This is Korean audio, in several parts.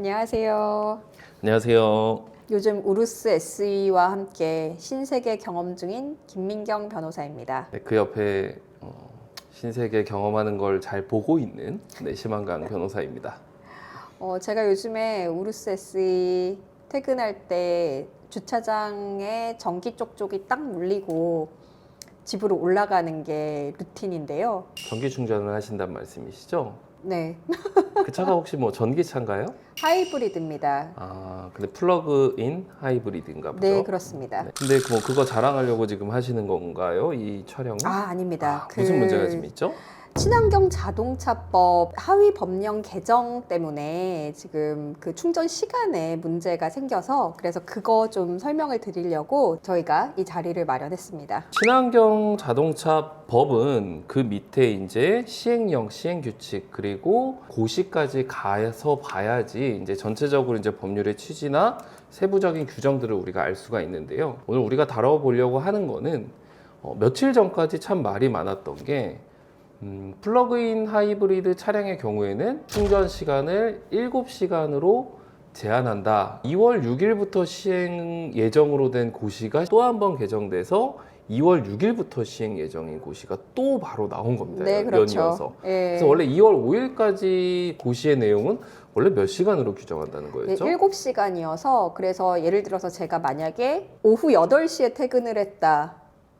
안녕하세요. 안녕하세요. 요즘 우루스 SE와 함께 신세계 경험 중인 김민경 변호사입니다. 네, 그 옆에 신세계 경험하는 걸 잘 보고 있는 심한강 변호사입니다. 제가 요즘에 우루스 SE 퇴근할 때 주차장에 전기 쪽쪽이 딱 물리고 집으로 올라가는 게 루틴인데요. 전기 충전을 하신단 말씀이시죠? 네, 그 차가 혹시 뭐 전기차인가요? 하이브리드입니다. 아, 근데 플러그인 하이브리드인가 보죠? 네, 그렇습니다. 네. 근데 뭐 그거 자랑하려고 지금 하시는 건가요? 이 촬영은? 아닙니다. 무슨 문제가 좀 있죠? 친환경 자동차법 하위 법령 개정 때문에 지금 그 충전 시간에 문제가 생겨서 그래서 그거 좀 설명을 드리려고 저희가 이 자리를 마련했습니다. 친환경 자동차 법은 그 밑에 이제 시행령, 시행규칙 그리고 고시까지 가서 봐야지 이제 전체적으로 이제 법률의 취지나 세부적인 규정들을 우리가 알 수가 있는데요. 오늘 우리가 다뤄보려고 하는 거는 며칠 전까지 참 말이 많았던 게 플러그인 하이브리드 차량의 경우에는 충전 시간을 7시간으로 제한한다. 2월 6일부터 시행 예정으로 된 고시가 또 한 번 개정돼서 2월 6일부터 시행 예정인 고시가 또 바로 나온 겁니다. 네, 그렇죠. 연이어서. 예. 그래서 원래 2월 5일까지 고시의 내용은 원래 몇 시간으로 규정한다는 거였죠? 네, 7시간이어서 그래서 예를 들어서 제가 만약에 오후 8시에 퇴근을 했다.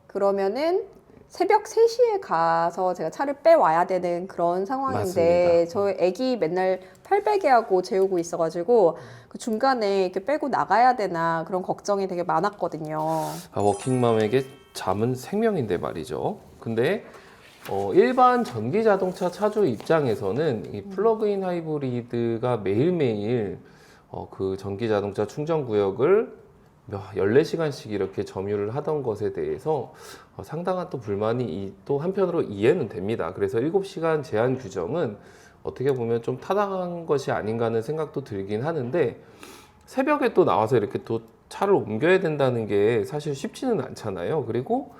그러면은 새벽 3시에 가서 제가 차를 빼와야 되는 그런 상황인데 맞습니다. 저 애기 맨날 800에 재우고 있어가지고 그 중간에 이렇게 빼고 나가야 되나 그런 걱정이 되게 많았거든요. 워킹맘에게 잠은 생명인데 말이죠. 근데 일반 전기 자동차 차주 입장에서는 이 플러그인 하이브리드가 매일매일 그 전기 자동차 충전 구역을 14시간씩 이렇게 점유를 하던 것에 대해서 상당한 또 불만이 또 한편으로 이해는 됩니다. 그래서 7시간 제한 규정은 어떻게 보면 좀 타당한 것이 아닌가 하는 생각도 들긴 하는데 새벽에 또 나와서 이렇게 또 차를 옮겨야 된다는 게 사실 쉽지는 않잖아요. 그리고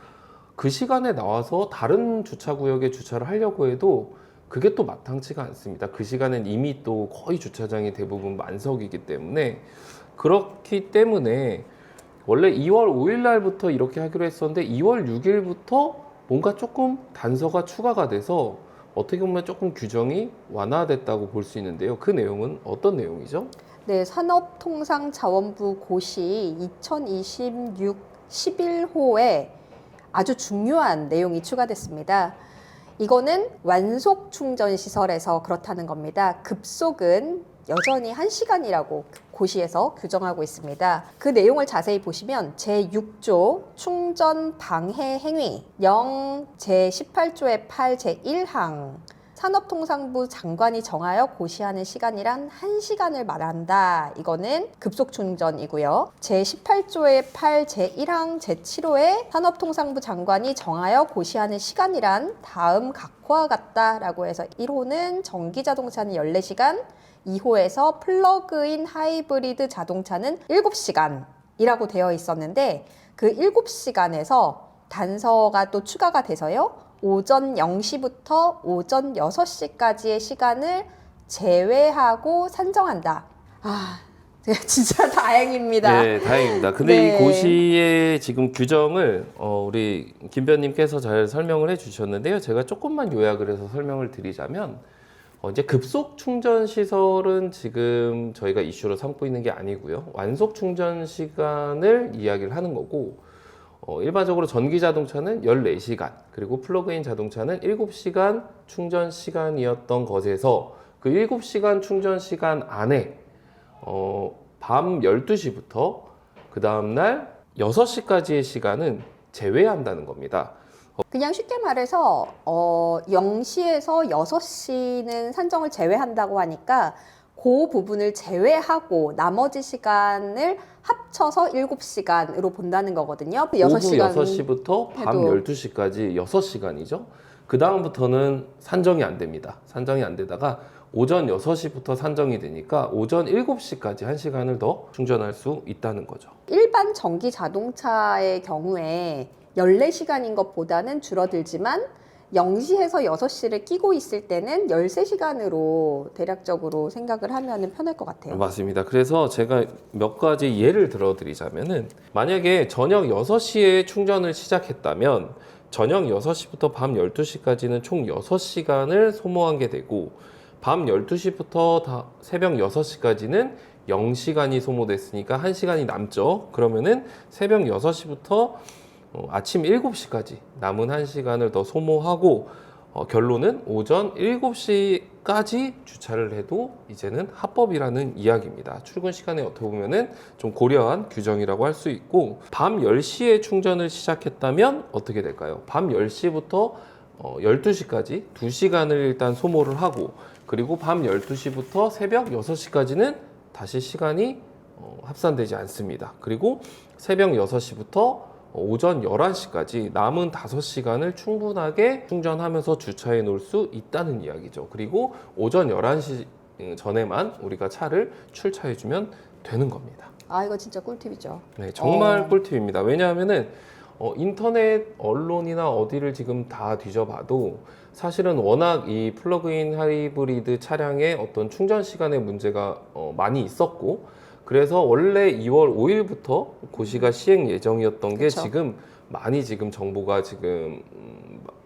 그 시간에 나와서 다른 주차구역에 주차를 하려고 해도 그게 또 마땅치가 않습니다. 그 시간엔 이미 또 거의 주차장이 대부분 만석이기 때문에 그렇기 때문에 원래 2월 5일 날부터 이렇게 하기로 했었는데 2월 6일부터 뭔가 조금 단서가 추가가 돼서 어떻게 보면 조금 규정이 완화됐다고 볼 수 있는데요. 그 내용은 어떤 내용이죠? 네, 산업통상자원부 고시 2026 11호에 아주 중요한 내용이 추가됐습니다. 이거는 완속 충전 시설에서 그렇다는 겁니다. 급속은 여전히 1시간이라고 고시에서 규정하고 있습니다. 그 내용을 자세히 보시면 제6조 충전 방해 행위 0 제18조의 8 제1항 산업통상부 장관이 정하여 고시하는 시간이란 1시간을 말한다. 이거는 급속 충전이고요. 제18조의 8 제1항 제7호에 산업통상부 장관이 정하여 고시하는 시간이란 다음 각호와 같다라고 해서 1호는 전기자동차는 14시간, 2호에서 플러그인 하이브리드 자동차는 7시간이라고 되어 있었는데 그 7시간에서 단서가 또 추가가 돼서요. 오전 0시부터 오전 6시까지의 시간을 제외하고 산정한다. 진짜 다행입니다. 네, 다행입니다. 근데 네. 이 고시의 지금 규정을 우리 김 변님께서 잘 설명을 해주셨는데요. 제가 조금만 요약을 해서 설명을 드리자면 이제 급속 충전 시설은 지금 저희가 이슈로 삼고 있는 게 아니고요. 완속 충전 시간을 이야기를 하는 거고 일반적으로 전기 자동차는 14시간 그리고 플러그인 자동차는 7시간 충전 시간이었던 것에서 그 7시간 충전 시간 안에 밤 12시부터 그 다음날 6시까지의 시간은 제외한다는 겁니다. 그냥 쉽게 말해서 0시에서 6시는 산정을 제외한다고 하니까 그 부분을 제외하고 나머지 시간을 합쳐서 7시간으로 본다는 거거든요. 오후 6시부터 밤 12시까지 6시간이죠. 그 다음부터는 산정이 안 됩니다. 산정이 안 되다가 오전 6시부터 산정이 되니까 오전 7시까지 1시간을 더 충전할 수 있다는 거죠. 일반 전기 자동차의 경우에 14시간인 것보다는 줄어들지만 0시에서 6시를 끼고 있을 때는 13시간으로 대략적으로 생각을 하면 편할 것 같아요. 맞습니다. 그래서 제가 몇 가지 예를 들어드리자면은 만약에 저녁 6시에 충전을 시작했다면 저녁 6시부터 밤 12시까지는 총 6시간을 소모한 게 되고 밤 12시부터 새벽 6시까지는 0시간이 소모됐으니까 1시간이 남죠. 그러면은 새벽 6시부터 아침 7시까지 남은 1시간을 더 소모하고 결론은 오전 7시까지 주차를 해도 이제는 합법이라는 이야기입니다. 출근 시간에 어떻게 보면은 좀 고려한 규정이라고 할 수 있고 밤 10시에 충전을 시작했다면 어떻게 될까요? 밤 10시부터 12시까지 2시간을 일단 소모를 하고 그리고 밤 12시부터 새벽 6시까지는 다시 시간이 합산되지 않습니다. 그리고 새벽 6시부터 오전 11시까지 남은 5시간을 충분하게 충전하면서 주차해 놓을 수 있다는 이야기죠. 그리고 오전 11시 전에만 우리가 차를 출차해 주면 되는 겁니다. 아, 이거 진짜 꿀팁이죠. 네, 정말 꿀팁입니다. 왜냐하면은 인터넷 언론이나 어디를 지금 다 뒤져봐도 사실은 워낙 이 플러그인 하이브리드 차량의 어떤 충전 시간의 문제가 많이 있었고 그래서 원래 2월 5일부터 고시가 시행 예정이었던 게 그쵸. 지금 많이 지금 정보가 지금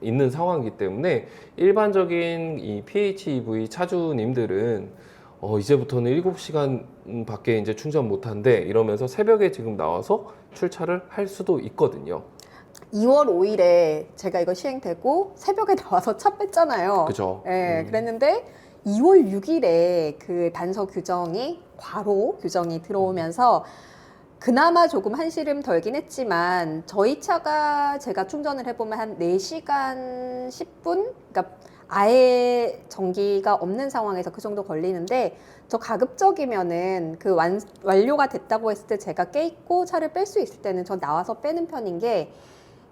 있는 상황이기 때문에 일반적인 이 PHEV 차주님들은 이제부터는 7시간 밖에 이제 충전 못한대 이러면서 새벽에 지금 나와서 출차를 할 수도 있거든요. 2월 5일에 제가 이거 시행되고 새벽에 나와서 차 뺐잖아요. 그죠? 네, 그랬는데 2월 6일에 그 단서 규정이 과로 규정이 들어오면서 그나마 조금 한시름 덜긴 했지만 저희 차가 제가 충전을 해보면 한 4시간 10분? 그러니까 아예 전기가 없는 상황에서 그 정도 걸리는데 저 가급적이면은 그 완료가 됐다고 했을 때 제가 깨 있고 차를 뺄 수 있을 때는 저 나와서 빼는 편인 게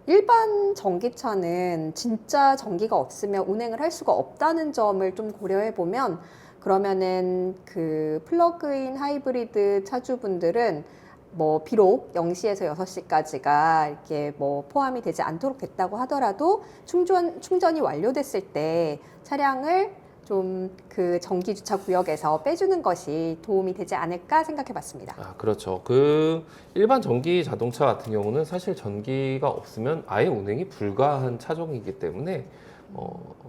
일반 전기차는 진짜 전기가 없으면 운행을 할 수가 없다는 점을 좀 고려해 보면 그러면은 그 플러그인 하이브리드 차주분들은 뭐 비록 0시에서 6시까지가 이렇게 뭐 포함이 되지 않도록 됐다고 하더라도 충전이 완료됐을 때 차량을 좀 그 전기 주차 구역에서 빼주는 것이 도움이 되지 않을까 생각해 봤습니다. 아, 그렇죠. 그 일반 전기 자동차 같은 경우는 사실 전기가 없으면 아예 운행이 불가한 차종이기 때문에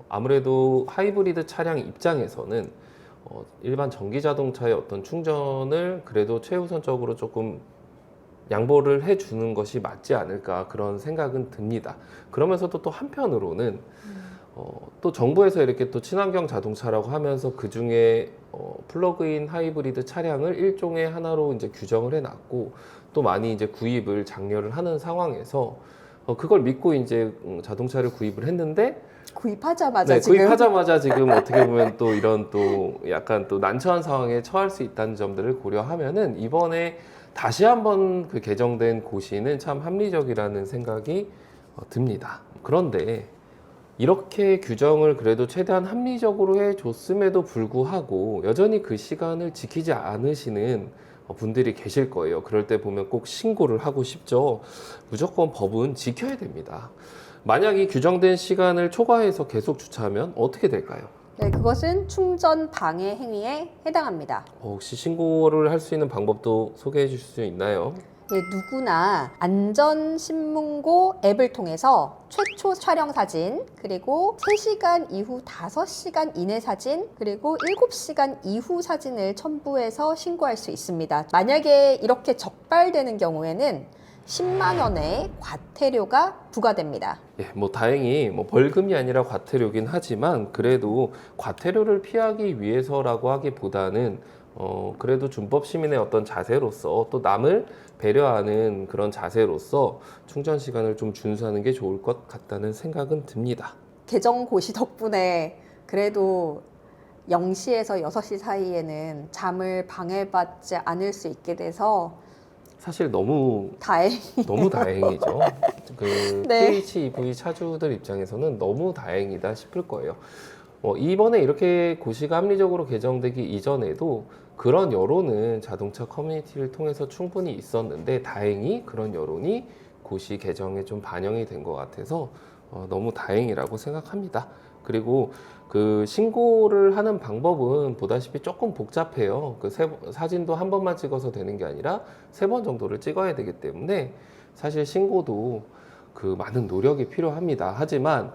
아무래도 하이브리드 차량 입장에서는 일반 전기 자동차의 어떤 충전을 그래도 최우선적으로 조금 양보를 해주는 것이 맞지 않을까 그런 생각은 듭니다. 그러면서도 또 한편으로는 또 정부에서 이렇게 또 친환경 자동차라고 하면서 그 중에 플러그인 하이브리드 차량을 일종의 하나로 이제 규정을 해놨고 또 많이 이제 구입을 장려를 하는 상황에서 그걸 믿고 이제 자동차를 구입을 했는데 구입하자마자 네, 지금 구입하자마자 지금 어떻게 보면 또 이런 또 약간 또 난처한 상황에 처할 수 있다는 점들을 고려하면은 이번에 다시 한번 그 개정된 고시는 참 합리적이라는 생각이 듭니다. 그런데 이렇게 규정을 그래도 최대한 합리적으로 해줬음에도 불구하고 여전히 그 시간을 지키지 않으시는 분들이 계실 거예요. 그럴 때 보면 꼭 신고를 하고 싶죠. 무조건 법은 지켜야 됩니다. 만약 이 규정된 시간을 초과해서 계속 주차하면 어떻게 될까요? 네, 그것은 충전 방해 행위에 해당합니다. 혹시 신고를 할 수 있는 방법도 소개해 주실 수 있나요? 네, 누구나 안전신문고 앱을 통해서 최초 촬영 사진, 그리고 3시간 이후 5시간 이내 사진, 그리고 7시간 이후 사진을 첨부해서 신고할 수 있습니다. 만약에 이렇게 적발되는 경우에는 10만 원의 과태료가 부과됩니다. 예, 뭐 다행히 뭐 벌금이 아니라 과태료긴 하지만 그래도 과태료를 피하기 위해서라고 하기보다는 그래도 준법 시민의 어떤 자세로서 또 남을 배려하는 그런 자세로서 충전 시간을 좀 준수하는 게 좋을 것 같다는 생각은 듭니다. 개정 고시 덕분에 그래도 0시에서 6시 사이에는 잠을 방해받지 않을 수 있게 돼서 사실 너무 다행히 다행이죠. 그 네. PHEV 차주들 입장에서는 너무 다행이다 싶을 거예요. 이번에 이렇게 고시가 합리적으로 개정되기 이전에도 그런 여론은 자동차 커뮤니티를 통해서 충분히 있었는데 다행히 그런 여론이 고시 개정에 좀 반영이 된 것 같아서 너무 다행이라고 생각합니다. 그리고 그 신고를 하는 방법은 보다시피 조금 복잡해요. 사진도 한 번만 찍어서 되는 게 아니라 3번 정도를 찍어야 되기 때문에 사실 신고도 그 많은 노력이 필요합니다. 하지만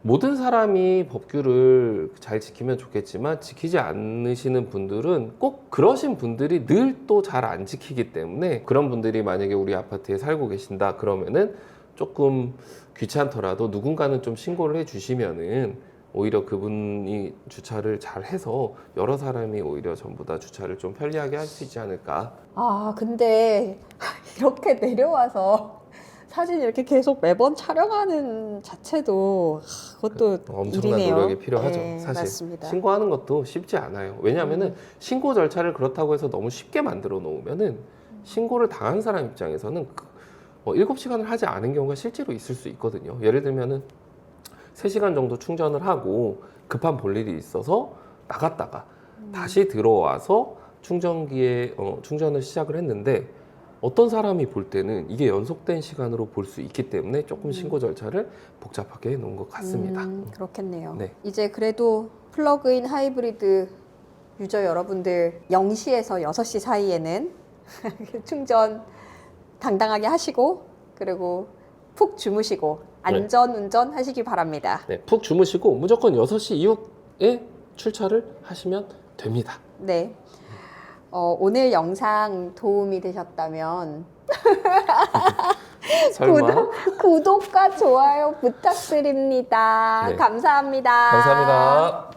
모든 사람이 법규를 잘 지키면 좋겠지만 지키지 않으시는 분들은 꼭 그러신 분들이 늘 또 잘 안 지키기 때문에 그런 분들이 만약에 우리 아파트에 살고 계신다 그러면은 조금 귀찮더라도 누군가는 좀 신고를 해 주시면은 오히려 그분이 주차를 잘 해서 여러 사람이 오히려 전부 다 주차를 좀 편리하게 할 수 있지 않을까. 아, 근데 이렇게 내려와서 사진 이렇게 계속 매번 촬영하는 자체도 그것도 엄청난 일이네요. 노력이 필요하죠. 네, 사실 맞습니다. 신고하는 것도 쉽지 않아요. 왜냐하면은 신고 절차를 그렇다고 해서 너무 쉽게 만들어 놓으면은 신고를 당한 사람 입장에서는 7시간을 하지 않은 경우가 실제로 있을 수 있거든요. 예를 들면은 3시간 정도 충전을 하고 급한 볼일이 있어서 나갔다가 다시 들어와서 충전기에 충전을 시작을 했는데 어떤 사람이 볼 때는 이게 연속된 시간으로 볼 수 있기 때문에 조금 신고 절차를 복잡하게 해놓은 것 같습니다. 그렇겠네요. 네. 이제 그래도 플러그인 하이브리드 유저 여러분들 0시에서 6시 사이에는 충전 당당하게 하시고 그리고 푹 주무시고 안전 운전 하시기 바랍니다. 네, 푹 주무시고 무조건 6시 이후에 출차를 하시면 됩니다. 네. 오늘 영상 도움이 되셨다면 설마? 구독과 좋아요 부탁드립니다. 네. 감사합니다. 감사합니다.